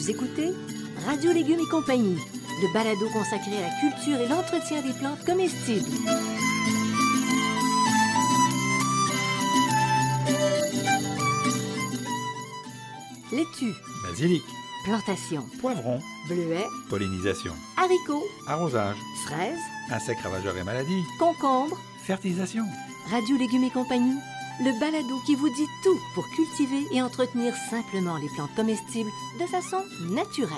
Vous écoutez Radio Légumes et compagnie, le balado consacré à la culture et l'entretien des plantes comestibles. Laitue, Basilic, plantation, poivron, bleuets, pollinisation, haricots, arrosage, fraises, insectes ravageurs et maladies, concombres. fertilisation. Radio Légumes et compagnie, le balado qui vous dit tout pour cultiver et entretenir simplement les plantes comestibles de façon naturelle.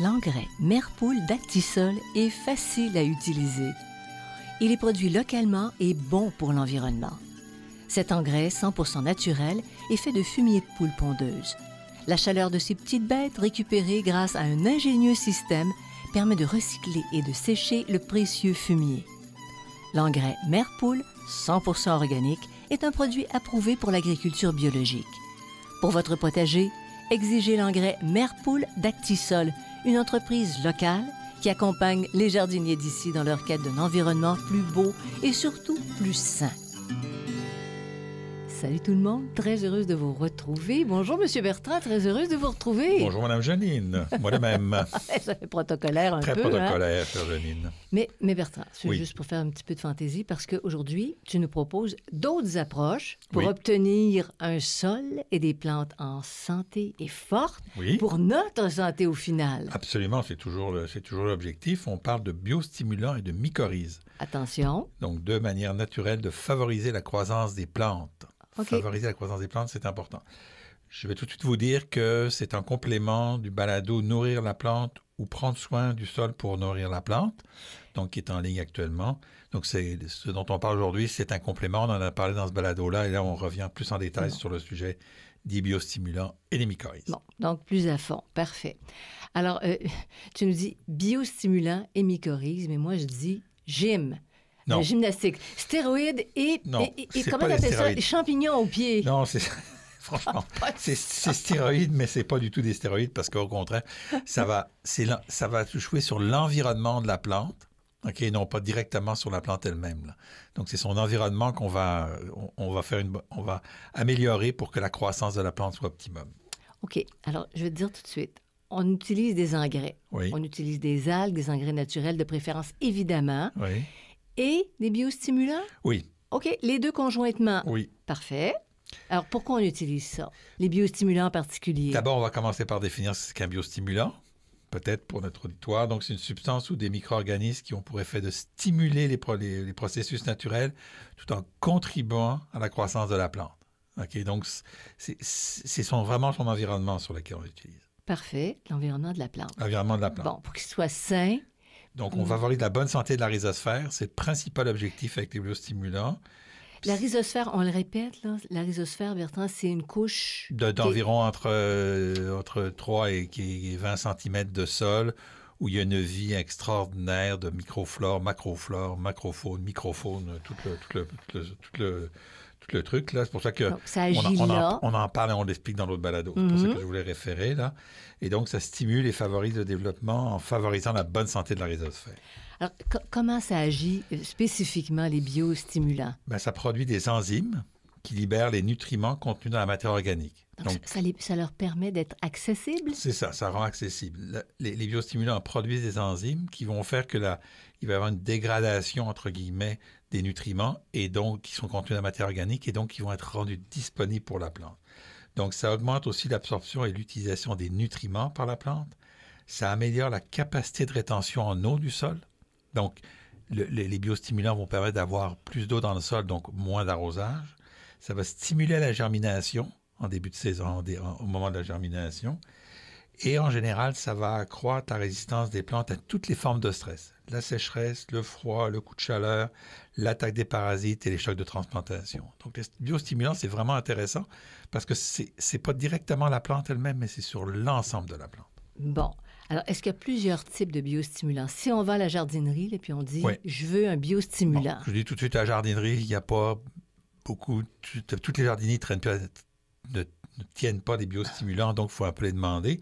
L'engrais Merpoule d'Actisol est facile à utiliser. Il est produit localement et bon pour l'environnement. Cet engrais 100% naturel est fait de fumier de poule pondeuse. La chaleur de ces petites bêtes récupérée grâce à un ingénieux système permet de recycler et de sécher le précieux fumier. L'engrais Merpoule, 100% organique, est un produit approuvé pour l'agriculture biologique. Pour votre potager, exigez l'engrais Merpoule d'Actisol, une entreprise locale qui accompagne les jardiniers d'ici dans leur quête d'un environnement plus beau et surtout plus sain. Salut tout le monde, très heureuse de vous retrouver. Bonjour Monsieur Bertrand, très heureuse de vous retrouver. Bonjour Madame Janine, moi de même. Ça fait protocolaire un Très peu. protocolaire, chère Janine. Mais Bertrand, c'est Oui. juste pour faire un petit peu de fantaisie, parce qu'aujourd'hui, tu nous proposes d'autres approches pour Oui. obtenir un sol et des plantes en santé et fortes Oui, pour notre santé au final. absolument, c'est toujours l'objectif. On parle de biostimulants et de mycorhizes. Attention. Donc, deux manières naturelles de favoriser la croissance des plantes. OK. Favoriser la croissance des plantes, c'est important. Je vais tout de suite vous dire que c'est un complément du balado Nourrir la plante ou prendre soin du sol pour nourrir la plante, donc qui est en ligne actuellement. Donc, c'est ce dont on parle aujourd'hui, c'est un complément. On en a parlé dans ce balado-là, et là, on revient plus en détail sur le sujet des biostimulants et des mycorhizes. Bon, donc plus à fond. Parfait. Alors, tu nous dis biostimulants et mycorhizes, mais moi, je dis gym. Non. Gymnastique. Stéroïdes et, Non, et c'est comment pas on des appelle ça? stéroïdes. Champignons aux pieds. Non, c'est franchement, c'est stéroïdes, mais c'est pas du tout des stéroïdes parce qu'au contraire, ça va jouer sur l'environnement de la plante, ok, non pas directement sur la plante elle-même. Là. Donc c'est son environnement qu'on va améliorer pour que la croissance de la plante soit optimum. OK. Alors, je vais te dire tout de suite. On utilise des engrais. Oui. On utilise des algues, des engrais naturels de préférence, évidemment, Oui, et des biostimulants. oui, OK. Les deux conjointement. oui. Parfait. Alors, pourquoi on utilise ça? Les biostimulants en particulier. D'abord, on va commencer par définir ce qu'est un biostimulant, peut-être pour notre auditoire. Donc, c'est une substance ou des micro-organismes qui ont pour effet de stimuler les processus naturels tout en contribuant à la croissance de la plante. OK, donc, c'est vraiment son environnement sur lequel on l'utilise. Parfait. L'environnement de la plante. L'environnement de la plante. Bon, pour qu'il soit sain. Donc, on va favoriser la bonne santé de la rhizosphère. C'est le principal objectif avec les biostimulants. La rhizosphère, on le répète, là, la rhizosphère, Bertrand, c'est une couche... D'environ entre 3 et 20 cm de sol, où il y a une vie extraordinaire de microflore, macrofaune, microfaune, tout le truc. Là. C'est pour ça que Donc, ça agit là. on en parle et on l'explique dans l'autre balado. C'est pour ça que je voulais référer là. Et donc, ça stimule et favorise le développement en favorisant la bonne santé de la rhizosphère. Alors, comment ça agit spécifiquement, les biostimulants? Ben, ça produit des enzymes qui libèrent les nutriments contenus dans la matière organique. Donc, ça leur permet d'être accessibles? C'est ça, ça rend accessible. Les biostimulants produisent des enzymes qui vont faire que il va y avoir une dégradation, entre guillemets, des nutriments, et donc qui sont contenus dans la matière organique, et donc qui vont être rendus disponibles pour la plante. Donc, ça augmente aussi l'absorption et l'utilisation des nutriments par la plante. Ça améliore la capacité de rétention en eau du sol. Donc, les biostimulants vont permettre d'avoir plus d'eau dans le sol, donc moins d'arrosage. Ça va stimuler la germination en début de saison, au moment de la germination. Et en général, ça va accroître la résistance des plantes à toutes les formes de stress. La sécheresse, le froid, le coup de chaleur, l'attaque des parasites et les chocs de transplantation. Donc, les biostimulants, c'est vraiment intéressant parce que c'est pas directement la plante elle-même, mais c'est sur l'ensemble de la plante. Bon. Alors, est-ce qu'il y a plusieurs types de biostimulants? Si on va à la jardinerie, et puis on dit, je veux un biostimulant. Bon, je dis tout de suite à la jardinerie, il n'y a pas beaucoup... Toutes les jardiniers ne tiennent pas des biostimulants, donc il faut un peu les demander.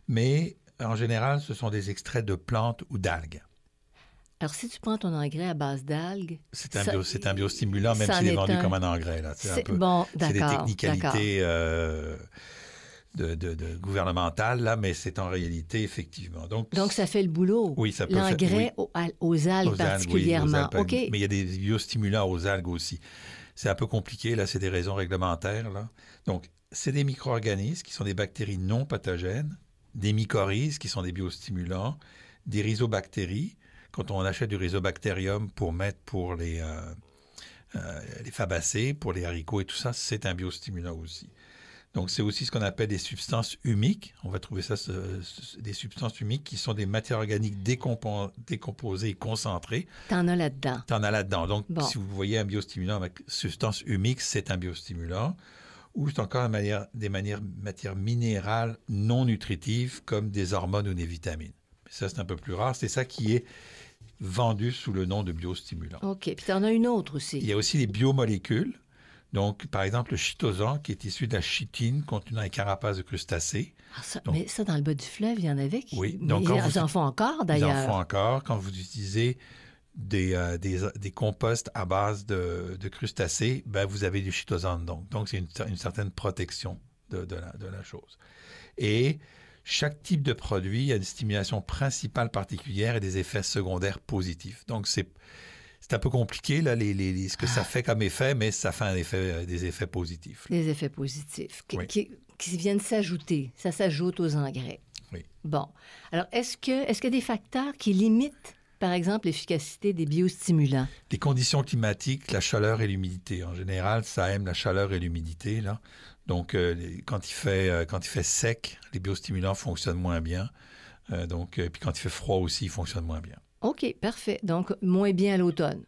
Mais en général, ce sont des extraits de plantes ou d'algues. Alors, si tu prends ton engrais à base d'algues... C'est un biostimulant, même s'il est vendu comme un engrais. Là. C'est des technicalités gouvernementales, là, mais c'est en réalité, effectivement. Donc ça fait le boulot. Oui, ça peut l'engrais aux algues particulièrement. Oui, aux algues, mais il y a des biostimulants aux algues aussi. C'est un peu compliqué, là, c'est des raisons réglementaires. Là. Donc, c'est des micro-organismes qui sont des bactéries non pathogènes, des mycorhizes qui sont des biostimulants, des rhizobactéries. Quand on achète du rhizobacterium pour mettre pour les fabacées, pour les haricots et tout ça, c'est un biostimulant aussi. Donc, c'est aussi ce qu'on appelle des substances humiques. On va trouver ça, des substances humiques qui sont des matières organiques décomposées et concentrées. T'en as là-dedans. T'en as là-dedans. Donc, si vous voyez un biostimulant avec substance humique, c'est un biostimulant. Ou c'est encore des matières minérales non nutritives comme des hormones ou des vitamines. Mais ça, c'est un peu plus rare. C'est ça qui est vendu sous le nom de biostimulant. OK. Puis tu en as une autre aussi. Il y a aussi les biomolécules. Donc, par exemple, le chitosan, qui est issu de la chitine contenue dans les carapaces de crustacés. Mais ça, dans le bas du fleuve, il y en avait qui... Oui. Donc, ils en font encore, d'ailleurs. Ils en font encore. Quand vous utilisez des composts à base de crustacés, ben, vous avez du chitosan dedans. Donc, c'est une certaine protection de la chose. Et chaque type de produit a une stimulation principale particulière et des effets secondaires positifs. Donc, c'est un peu compliqué, là, ce que ça fait comme effet, mais ça fait des effets positifs. Là. Des effets positifs qui viennent s'ajouter. Ça s'ajoute aux engrais. Oui. Bon. Alors, est-ce qu'il y a des facteurs qui limitent, par exemple, l'efficacité des biostimulants? Les conditions climatiques, la chaleur et l'humidité. En général, ça aime la chaleur et l'humidité, là. Donc, quand il fait sec, les biostimulants fonctionnent moins bien. Puis quand il fait froid aussi, ils fonctionnent moins bien. OK, parfait. Donc, moins bien à l'automne.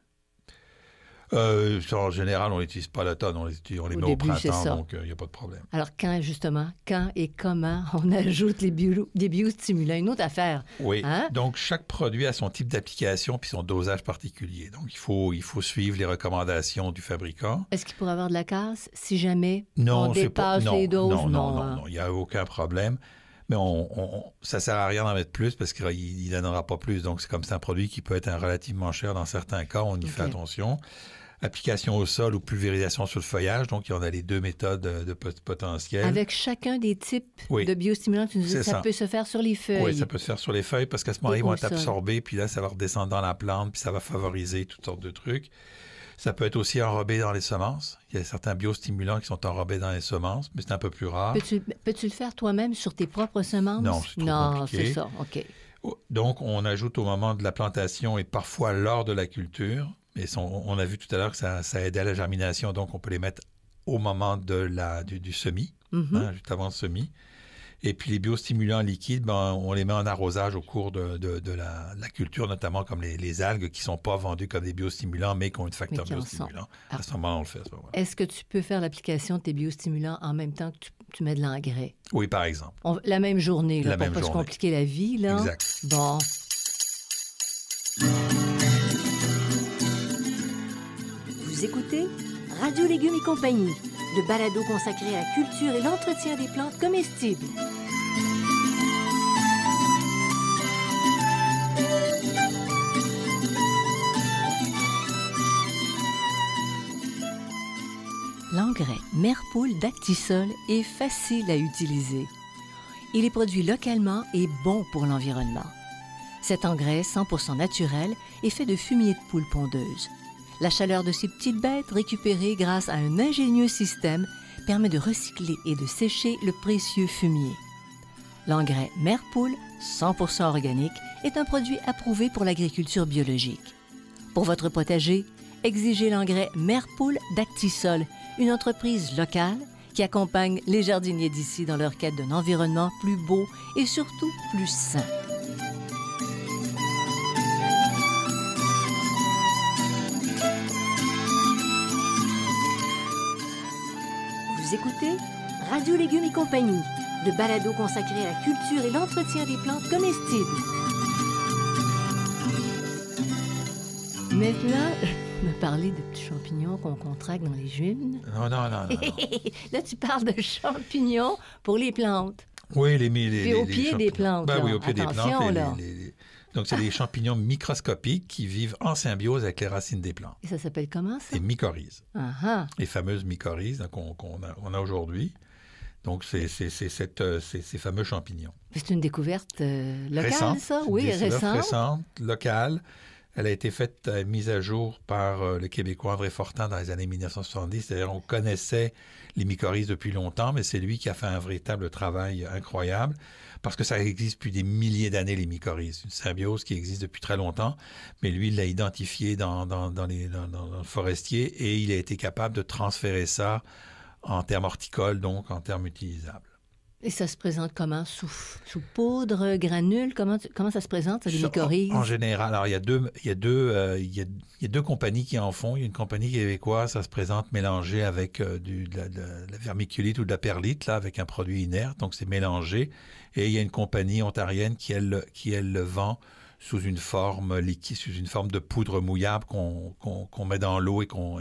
En général, on ne l'utilise pas à l'automne, on les met au printemps, donc il n'y a pas de problème. Alors, quand et comment on ajoute des biostimulants? Une autre affaire. Oui, hein? Donc chaque produit a son type d'application puis son dosage particulier. Donc, il faut suivre les recommandations du fabricant. Est-ce qu'il pourrait avoir de la casse si jamais on dépasse les doses? Non, il n'y a aucun problème. Mais ça ne sert à rien d'en mettre plus parce qu'il ne donnera pas plus. Donc, c'est comme c'est un produit qui peut être relativement cher dans certains cas. On y fait attention. Application au sol ou pulvérisation sur le feuillage. Donc, il y en a les deux méthodes de potentiel. Avec chacun des types de biostimulants, tu nous dis que ça peut se faire sur les feuilles. Oui, ça peut se faire sur les feuilles parce qu'à ce moment-là, ils vont être absorbés. Puis là, ça va redescendre dans la plante. Puis ça va favoriser toutes sortes de trucs. Ça peut être aussi enrobé dans les semences. Il y a certains biostimulants qui sont enrobés dans les semences, mais c'est un peu plus rare. Peux-tu le faire toi-même sur tes propres semences? Non, c'est trop compliqué. C'est ça, OK. Donc, on ajoute au moment de la plantation et parfois lors de la culture. Mais on a vu tout à l'heure que ça aide à la germination, donc on peut les mettre au moment du semis, juste avant le semis. Et puis les biostimulants liquides, on les met en arrosage au cours de la culture, notamment comme les algues qui ne sont pas vendues comme des biostimulants, mais qui ont un facteur biostimulant. À ce moment-là, on le fait. Est-ce que tu peux faire l'application de tes biostimulants en même temps que tu mets de l'engrais? Oui, par exemple. La même journée, pour ne pas se compliquer la vie. Là. Exact. Bon. Vous écoutez Radio Légumes et compagnie, le balado consacré à la culture et l'entretien des plantes comestibles. L'engrais Merpoule d'Actisol est facile à utiliser. Il est produit localement et bon pour l'environnement. Cet engrais 100% naturel est fait de fumier de poule pondeuse. La chaleur de ces petites bêtes, récupérée grâce à un ingénieux système, permet de recycler et de sécher le précieux fumier. L'engrais Merpoule, 100% organique, est un produit approuvé pour l'agriculture biologique. Pour votre potager, exigez l'engrais Merpoule d'Actisol, une entreprise locale qui accompagne les jardiniers d'ici dans leur quête d'un environnement plus beau et surtout plus sain. Vous écoutez Radio Légumes et compagnie, le balado consacré à la culture et l'entretien des plantes comestibles. Maintenant, on a parlé de petits champignons qu'on contracte dans les jumes. Non. Là, tu parles de champignons pour les plantes. Oui, Puis au pied des plantes. Oui, au pied des plantes. Donc, c'est des champignons microscopiques qui vivent en symbiose avec les racines des plantes. Et ça s'appelle comment, ça? Les mycorhizes. Ah, Les fameuses mycorhizes qu'on a aujourd'hui. Donc, c'est ces fameux champignons. c'est une découverte locale, Récente, ça? Oui, une découverte récente. récente, locale. Elle a été faite, mise à jour par le Québécois André Fortin dans les années 1970. C'est-à-dire, on connaissait les mycorhizes depuis longtemps, mais c'est lui qui a fait un véritable travail incroyable parce que ça existe depuis des milliers d'années, les mycorhizes. Une symbiose qui existe depuis très longtemps, mais lui, il l'a identifié dans le forestier et il a été capable de transférer ça en termes horticoles, donc en termes utilisables. Et ça se présente comment? Sous poudre, granule? Comment ça se présente, ça, les mycorhizes? En général, alors il y a deux compagnies qui en font. Il y a une compagnie québécoise, ça se présente mélangé avec de la vermiculite ou de la perlite, là, avec un produit inerte, donc c'est mélangé. Et il y a une compagnie ontarienne qui, elle, le vend sous une forme liquide, sous une forme de poudre mouillable qu'on met dans l'eau et qu'on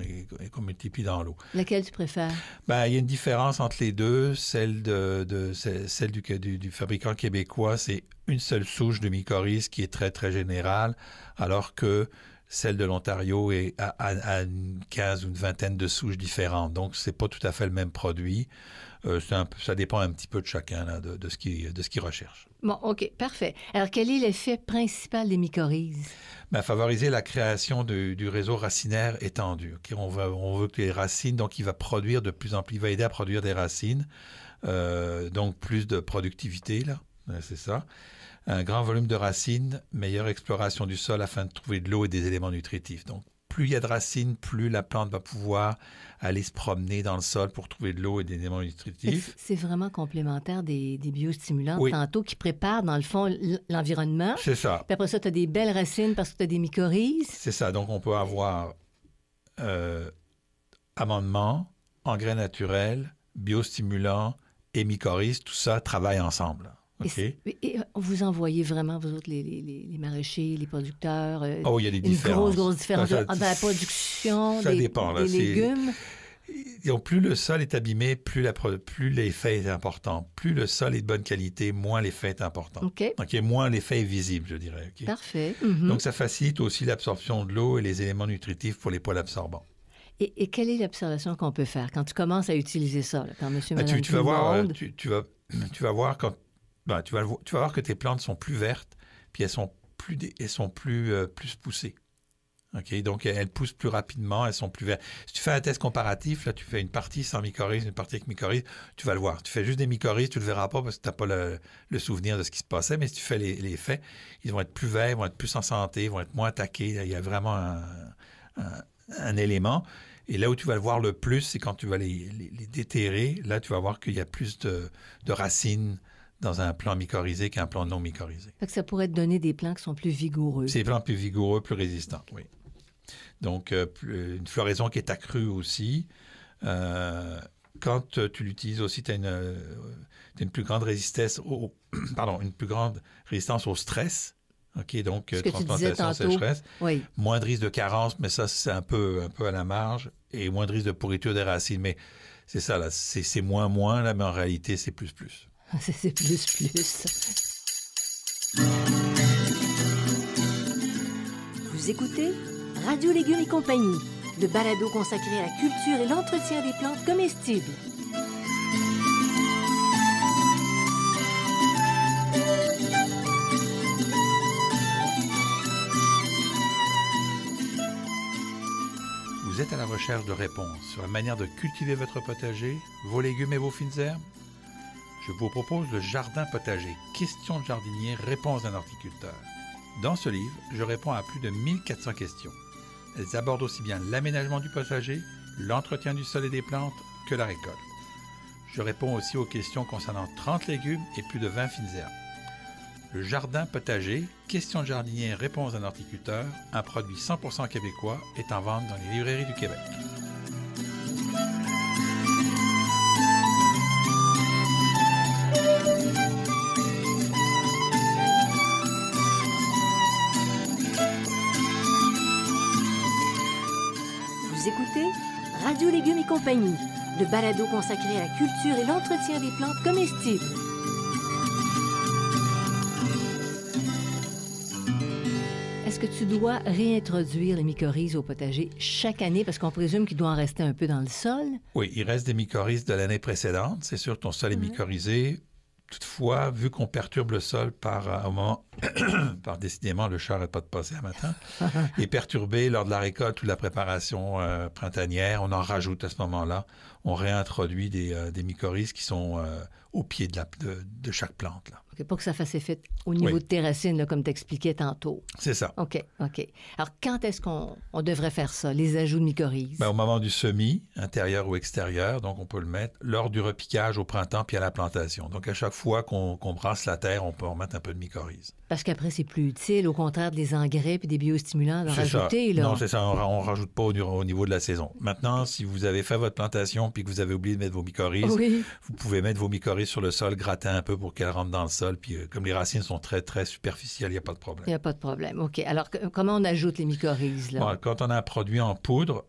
multiplie dans l'eau. Laquelle tu préfères? Ben, il y a une différence entre les deux. Celle du fabricant québécois, c'est une seule souche de mycorhize qui est très, très générale, alors que celle de l'Ontario a une 15 ou une vingtaine de souches différentes. Donc, c'est pas tout à fait le même produit. Ça dépend un petit peu de chacun là, de ce qu'il recherche. Bon, OK, parfait. Alors, quel est l'effet principal des mycorhizes? Ben, favoriser la création du réseau racinaire étendu. Okay? On veut que les racines, donc il va produire de plus en plus, il va aider à produire des racines, donc plus de productivité, là, c'est ça. Un grand volume de racines, meilleure exploration du sol afin de trouver de l'eau et des éléments nutritifs. Donc, plus il y a de racines, plus la plante va pouvoir aller se promener dans le sol pour trouver de l'eau et des éléments nutritifs. C'est vraiment complémentaire des biostimulants, oui. Tantôt, qui préparent, dans le fond, l'environnement. C'est ça. Puis après ça, tu as des belles racines parce que tu as des mycorhizes. C'est ça. Donc, on peut avoir amendement, engrais naturels, biostimulants et mycorhizes. Tout ça travaille ensemble. Okay. Et vous envoyez vraiment, vous autres, les maraîchers, les producteurs, il y a des différences. Une grosse différence dans la production ça dépend, là, des légumes. Donc, plus le sol est abîmé, plus l'effet est important. Plus le sol est de bonne qualité, moins l'effet est important. OK. Moins l'effet est visible, je dirais. Okay? Parfait. Donc, ça facilite aussi l'absorption de l'eau et les éléments nutritifs pour les poils absorbants. Et quelle est l'observation qu'on peut faire quand tu commences à utiliser ça, là, quand monsieur, madame, tu vas voir, tu vas voir quand tu vas voir que tes plantes sont plus vertes, puis elles sont plus poussées. Okay? Donc, elles poussent plus rapidement, elles sont plus vertes. Si tu fais un test comparatif, là, tu fais une partie sans mycorhize, une partie avec mycorhize, tu vas le voir. Tu fais juste des mycorhizes, tu ne le verras pas parce que tu n'as pas le souvenir de ce qui se passait, mais si tu fais les faits, ils vont être plus verts, ils vont être plus en santé, ils vont être moins attaqués. Il y a vraiment un élément. Et là où tu vas le voir le plus, c'est quand tu vas les déterrer. Là, tu vas voir qu'il y a plus de racines dans un plant mycorhizé qu'un plant non mycorhizé. Fait que ça pourrait te donner des plants qui sont plus vigoureux. C'est des plants plus vigoureux, plus résistants, oui. Donc, une floraison qui est accrue aussi. Quand tu l'utilises aussi, tu as une plus grande résistance une plus grande résistance au stress. OK, donc transplantation, sécheresse. Oui. Moins de risque de carence, mais ça, c'est un peu à la marge. Et moins de risque de pourriture des racines. Mais c'est ça, là. C'est moins, là, mais en réalité, c'est plus. C'est plus. Vous écoutez Radio Légumes et compagnie, le balado consacré à la culture et l'entretien des plantes comestibles. Vous êtes à la recherche de réponses sur la manière de cultiver votre potager, vos légumes et vos fines herbes? Je vous propose le Jardin potager, questions de jardinier, réponses d'un horticulteur. Dans ce livre, je réponds à plus de 1400 questions. Elles abordent aussi bien l'aménagement du potager, l'entretien du sol et des plantes que la récolte. Je réponds aussi aux questions concernant 30 légumes et plus de 20 fines herbes. Le Jardin potager, questions de jardinier, réponses d'un horticulteur, un produit 100% québécois, est en vente dans les librairies du Québec. Vous écoutez Radio Légumes et compagnie, le balado consacré à la culture et l'entretien des plantes comestibles. Est-ce que tu dois réintroduire les mycorhizes au potager chaque année parce qu'on présume qu'il doit en rester un peu dans le sol? Oui, il reste des mycorhizes de l'année précédente. C'est sûr que ton sol est mycorhizé. Toutefois, vu qu'on perturbe le sol au moment, décidément, le chat n'arrête pas de passer un matin, est perturbé lors de la récolte ou de la préparation printanière, on en rajoute à ce moment-là. On réintroduit des mycorhizes qui sont au pied de chaque plante, là. Okay, pour que ça fasse effet au niveau de tes racines, là, comme tu expliquais tantôt. C'est ça. OK. Alors, quand est-ce qu'on devrait faire ça, les ajouts de mycorhizes? Au moment du semis, intérieur ou extérieur, donc on peut le mettre lors du repiquage au printemps puis à la plantation. Donc, à chaque fois qu'on brasse la terre, on peut remettre un peu de mycorhizes. Parce qu'après, c'est plus utile, au contraire, des engrais puis des biostimulants d'en rajouter. Là. Non, c'est ça, on ne rajoute pas au niveau de la saison. Maintenant, si vous avez fait votre plantation puis que vous avez oublié de mettre vos mycorhizes, vous pouvez mettre vos mycorhizes sur le sol, gratter un peu pour qu'elles rentrent dans le sol. Puis comme les racines sont très, très superficielles, il n'y a pas de problème. Il n'y a pas de problème. OK. Alors, comment on ajoute les mycorhizes, là? Bon, quand on a un produit en poudre,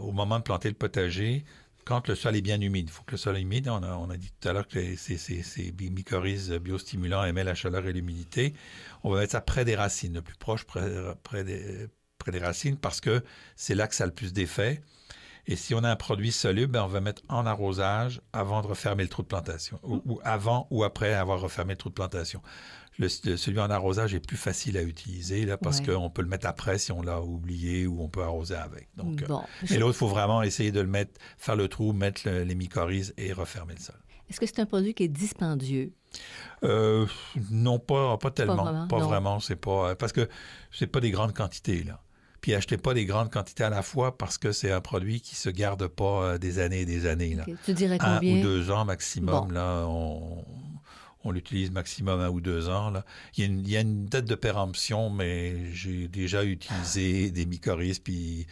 au moment de planter le potager, quand le sol est bien humide, il faut que le sol est humide. On a dit tout à l'heure que ces mycorhizes biostimulants aimaient la chaleur et l'humidité. On va mettre ça près des racines, le plus proche près des racines, parce que c'est là que ça a le plus d'effet. Et si on a un produit soluble, on va mettre en arrosage avant de refermer le trou de plantation, ou avant ou après avoir refermé le trou de plantation. Celui en arrosage est plus facile à utiliser là, parce qu'on peut le mettre après si on l'a oublié ou on peut arroser avec. Donc, et l'autre, il faut vraiment essayer de le mettre, faire le trou, mettre les mycorhizes et refermer le sol. Est-ce que c'est un produit qui est dispendieux? Non, pas tellement. Pas non. Vraiment. C'est pas, parce que c'est pas des grandes quantités, là. Puis achetez pas des grandes quantités à la fois parce que c'est un produit qui se garde pas des années et des années. Là. Okay. Tu dirais combien? 1 ou 2 ans maximum. Là, on l'utilise maximum 1 ou 2 ans. Là. Il y a une date de péremption, mais j'ai déjà utilisé des mycorhizes puis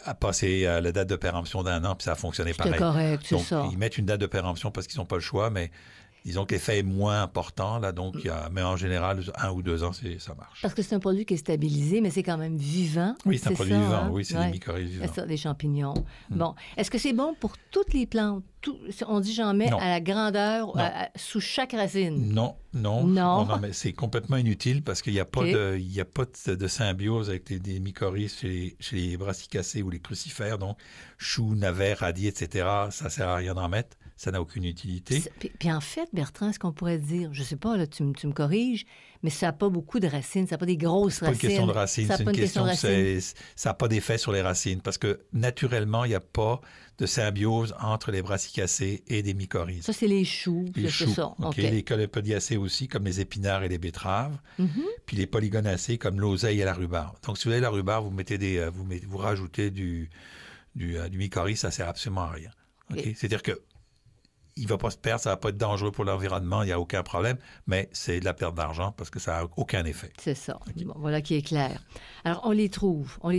à passer à la date de péremption d'1 an, puis ça a fonctionné pareil. C'est correct, c'est donc, ça. Ils mettent une date de péremption parce qu'ils n'ont pas le choix, mais disons que l'effet est moins important, là, donc mais en général, 1 ou 2 ans, ça marche. Parce que c'est un produit qui est stabilisé, mais c'est quand même vivant. Oui, c'est un produit vivant, hein? Oui, c'est des mycorhizes vivants. C'est ça, des champignons. Bon, est-ce que c'est bon pour toutes les plantes? On dit j'en mets à la grandeur, sous chaque racine? Non. C'est complètement inutile parce qu'il n'y a pas de symbiose avec des mycorhizes chez les brassicacées ou les crucifères, donc choux, navets, radis, etc. Ça ne sert à rien d'en mettre. Ça n'a aucune utilité. Puis en fait, Bertrand, est-ce qu'on pourrait dire, je ne sais pas, là, tu me corriges, mais ça n'a pas beaucoup de racines, ça n'a pas des grosses racines. C'est pas une question de racines, c'est une question ça n'a pas d'effet sur les racines parce que naturellement, il n'y a pas de symbiose entre les brassicacées et des mycorhizes. Ça, c'est les choux. C'est ça. Okay. Les colopodiacées aussi, comme les épinards et les betteraves. Puis les polygonacées, comme l'oseille et la rhubarbe. Donc, si vous avez la rhubarbe, vous rajoutez du mycorhize, ça ne sert absolument à rien. Okay? C'est-à-dire que il ne va pas se perdre, ça ne va pas être dangereux pour l'environnement, il n'y a aucun problème, mais c'est de la perte d'argent parce que ça n'a aucun effet. C'est ça. Okay. Bon, voilà qui est clair. Alors, on les trouve où?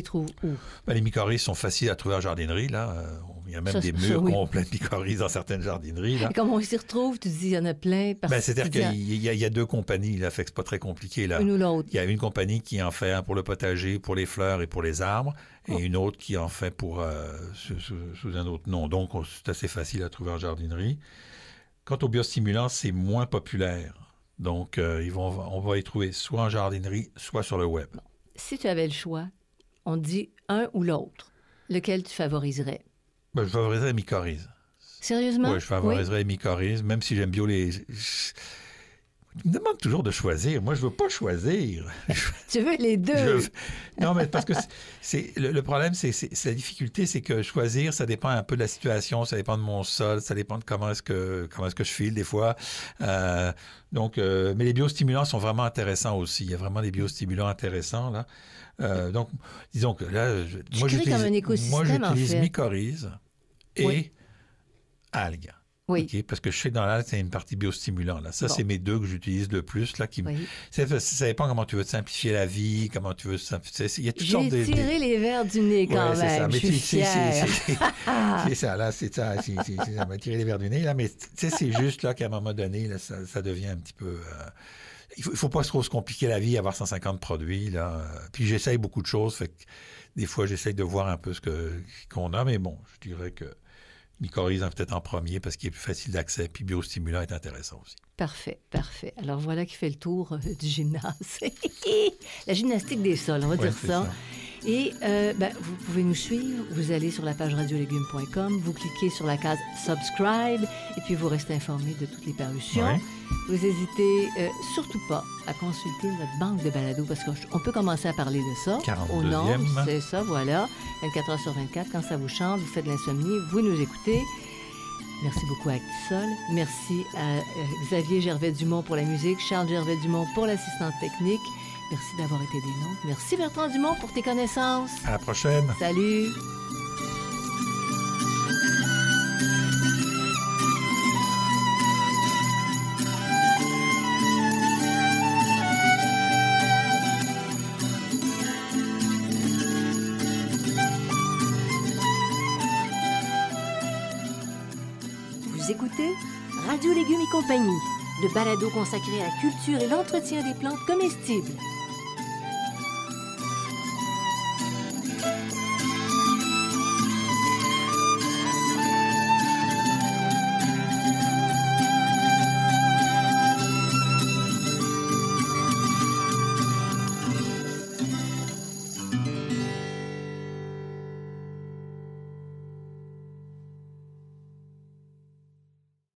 Les mycorhizes sont faciles à trouver en jardinerie, là. Il y a même des murs qui ont plein de mycorhizes dans certaines jardineries. Là. Et comment on s'y retrouve? Tu dis il y en a plein. C'est-à-dire qu'il y a 2 compagnies, là, fait que c'est pas très compliqué. Là. Une ou l'autre. Il y a une compagnie qui en fait un pour le potager, pour les fleurs et pour les arbres, et une autre qui en fait sous un autre nom. Donc, c'est assez facile à trouver en jardinerie. Quant aux biostimulants, c'est moins populaire. Donc, on va y trouver soit en jardinerie, soit sur le web. Bon. Si tu avais le choix, on dit un ou l'autre. Lequel tu favoriserais? Je favoriserais les mycorhizes. Sérieusement? Oui, je favoriserais les mycorhizes, même si j'aime bio les... Il me demande toujours de choisir. Moi, je ne veux pas choisir. Tu veux les deux? Non, mais parce que le problème, c'est la difficulté, c'est que choisir, ça dépend un peu de la situation, ça dépend de mon sol, ça dépend de comment est-ce que je file des fois. Mais les biostimulants sont vraiment intéressants aussi. Il y a vraiment des biostimulants intéressants, là. Donc, disons que là, moi, j'utilise mycorhizes et algues. Oui. Okay, parce que je sais que dans l'algue, c'est une partie biostimulant. Là. Ça, c'est mes 2 que j'utilise le plus. Là, ça dépend comment tu veux te simplifier la vie, comment tu veux... Il y a toutes sortes de... J'ai tiré les verres du nez quand même. Je suis fière. C'est ça, là, c'est ça. Ça m'a tiré les verres du nez. Là, mais c'est juste là qu'à un moment donné, là, ça devient un petit peu... Il ne faut pas trop se compliquer la vie, avoir 150 produits. Là. Puis j'essaye beaucoup de choses. Fait que des fois, j'essaye de voir un peu ce qu'on a. Mais bon, je dirais que mycorhize peut-être en premier parce qu'il est plus facile d'accès, puis biostimulant est intéressant aussi. Parfait, parfait. Alors voilà qui fait le tour du gymnase. La gymnastique des sols, on va dire ça. Et vous pouvez nous suivre, vous allez sur la page radiolégumes.com, vous cliquez sur la case « Subscribe » et puis vous restez informé de toutes les parutions. Ouais. Vous n'hésitez surtout pas à consulter notre banque de balado parce qu'on peut commencer à parler de ça. 42e. Au nom, c'est ça, voilà. 24 heures sur 24, quand ça vous chante, vous faites de l'insomnie, vous nous écoutez. Merci beaucoup à Actisol. Merci à Xavier Gervais-Dumont pour la musique, Charles Gervais-Dumont pour l'assistante technique. Merci d'avoir été des nôtres. Merci Bertrand Dumont pour tes connaissances. À la prochaine. Salut. Vous écoutez Radio Légumes et compagnie, le balado consacré à la culture et l'entretien des plantes comestibles.